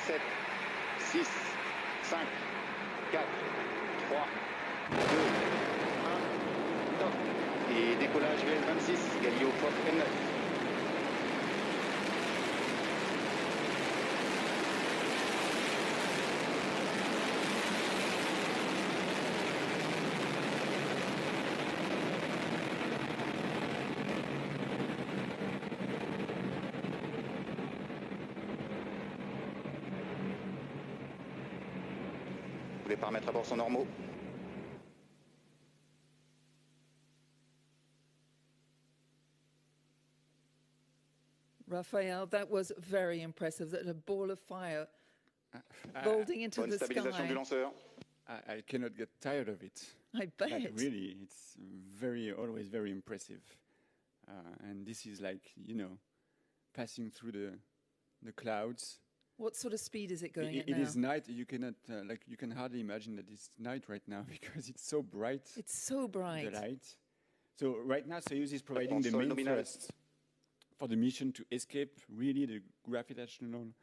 7, 6, 5, 4, 3, 2, 1, top. Et décollage VS26, Galileo Fox M9. Les paramètres à bord sont normaux. Raphael, that was very impressive. That a ball of fire vaulting into Bonne the stabilisation sky. du lanceur. I cannot get tired of it. I bet. Like, really, it's always very impressive. And this is like, you know, passing through the clouds. What sort of speed is it going at now? It is night. You cannot, you can hardly imagine that it's night right now because it's so bright. It's so bright. The light. So right now, Soyuz is providing the main thrust for the mission to escape really the gravitational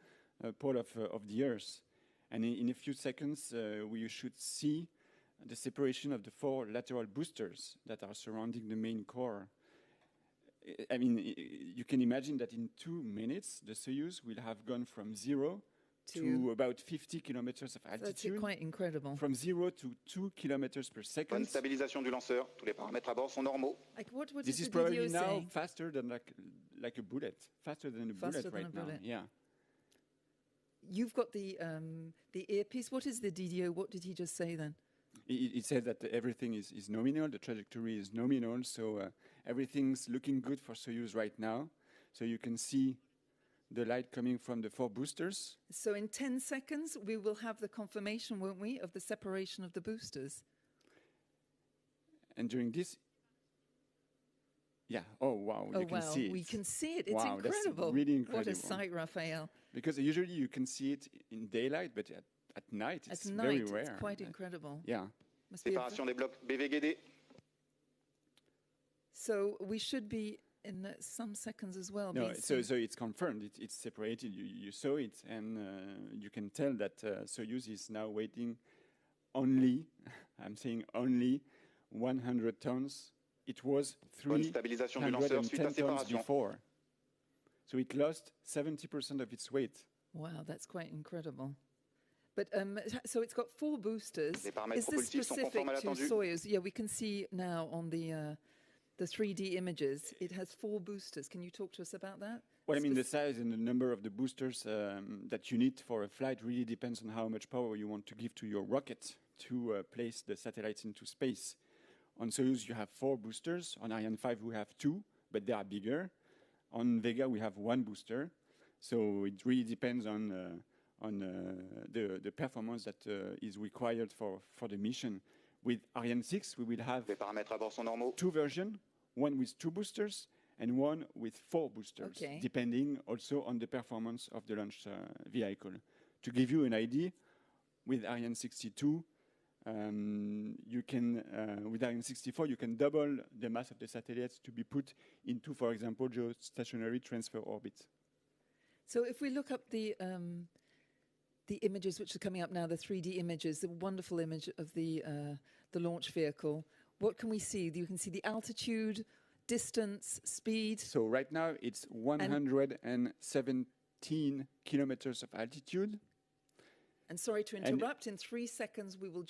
pull of the Earth. And in a few seconds, we should see the separation of the 4 lateral boosters that are surrounding the main core. I mean, you can imagine that in 2 minutes, the Soyuz will have gone from 0 to about 50 kilometers of altitude. That's quite incredible. From 0 to 2 kilometers per second. Bonne stabilisation du lanceur. Tous les paramètres à bord sont normaux. Like what this is probably now faster than like a bullet. Faster than a bullet right now. Yeah. You've got the earpiece. What is the DDO? What did he just say then? It said that everything is nominal, the trajectory is nominal, so everything's looking good for Soyuz right now. So you can see the light coming from the 4 boosters. So in 10 seconds, we will have the confirmation, won't we, of the separation of the boosters? And during this, yeah, oh wow, you can see it. We can see it, it's wow, incredible. That's really incredible. What a sight, Raphael. Because usually you can see it in daylight, but at night it's very rare. It's quite incredible. Yeah. Séparation des blocs BVGD. So we should be in some seconds as well. No, so it's confirmed. It's separated. You saw it, and you can tell that Soyuz is now waiting only, I'm saying only, 100 tons. It was 310 tons before. So it lost 70% of its weight. Wow, that's quite incredible. But so it's got 4 boosters. Is this specific to Soyuz? Yeah, we can see now on the 3D images, it has 4 boosters. Can you talk to us about that? Well, I mean, the size and the number of the boosters that you need for a flight really depends on how much power you want to give to your rocket to place the satellites into space. On Soyuz, you have 4 boosters. On Ariane 5, we have 2, but they are bigger. On Vega, we have 1 booster. So it really depends on the performance that is required for the mission. With Ariane 6, we will have 2 versions, one with 2 boosters and one with 4 boosters, depending also on the performance of the launch vehicle. To give you an idea, with Ariane 62, you can, with Ariane 64, you can double the mass of the satellites to be put into, for example, geostationary transfer orbit. So if we look up the images which are coming up now, the 3D images, the wonderful image of the launch vehicle, what can we see? You can see the altitude, distance, speed. So right now it's 117 kilometers of altitude. And sorry to interrupt, in 3 seconds we will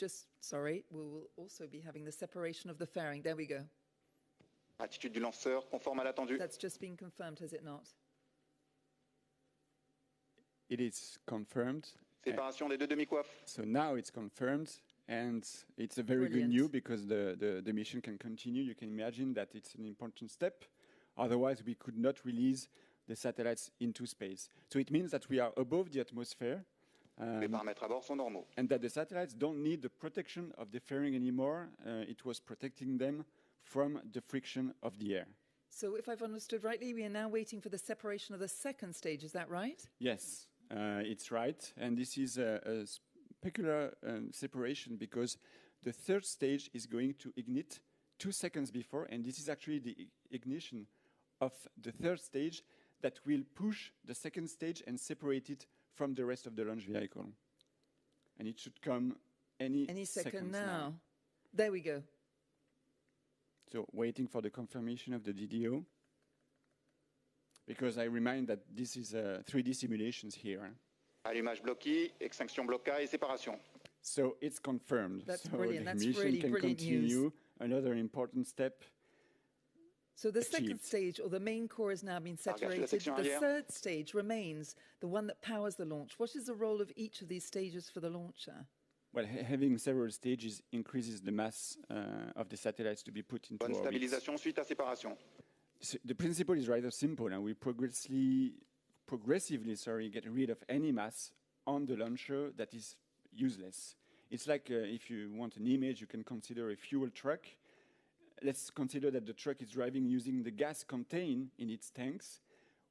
also be having the separation of the fairing. There we go. Attitude du lanceur, conforme à l'attendu. That's just been confirmed, has it not? It is confirmed. Séparation des 2 demi-coiffes. So now it's confirmed, and it's a very good news because the mission can continue. You can imagine that it's an important step. Otherwise, we could not release the satellites into space. So it means that we are above the atmosphere. Les paramètres à bord sont normaux. And that the satellites don't need the protection of the fairing anymore. It was protecting them from the friction of the air. So if I've understood rightly, we are now waiting for the separation of the 2nd stage. Is that right? Yes, it's right. And this is a peculiar separation because the 3rd stage is going to ignite 2 seconds before. And this is actually the ignition of the 3rd stage that will push the 2nd stage and separate it from the rest of the launch vehicle. And it should come any second now. now. There we go. So waiting for the confirmation of the DDO. Because I remind that this is 3D simulations here. Allumage bloc I, extinction bloc K et séparation. So it's confirmed. That's so brilliant. the That's mission really can brilliant continue. news. Another important step. So the second achieved. stage, or the main core, has now been separated. section The arrière. third stage remains, the one that powers the launch. What is the role of each of these stages for the launcher? Well, having several stages increases the mass of the satellites to be put into Bonne orbit. stabilisation suite à séparation. So the principle is rather simple, and we progressively get rid of any mass on the launcher that is useless. It's like if you want an image, you can consider a fuel truck. Let's consider that the truck is driving using the gas contained in its tanks.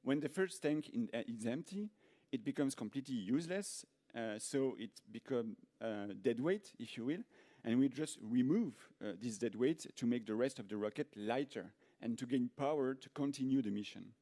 When the first tank is empty, it becomes completely useless, so it becomes dead weight, if you will, and we just remove this dead weight to make the rest of the rocket lighter and to gain power to continue the mission.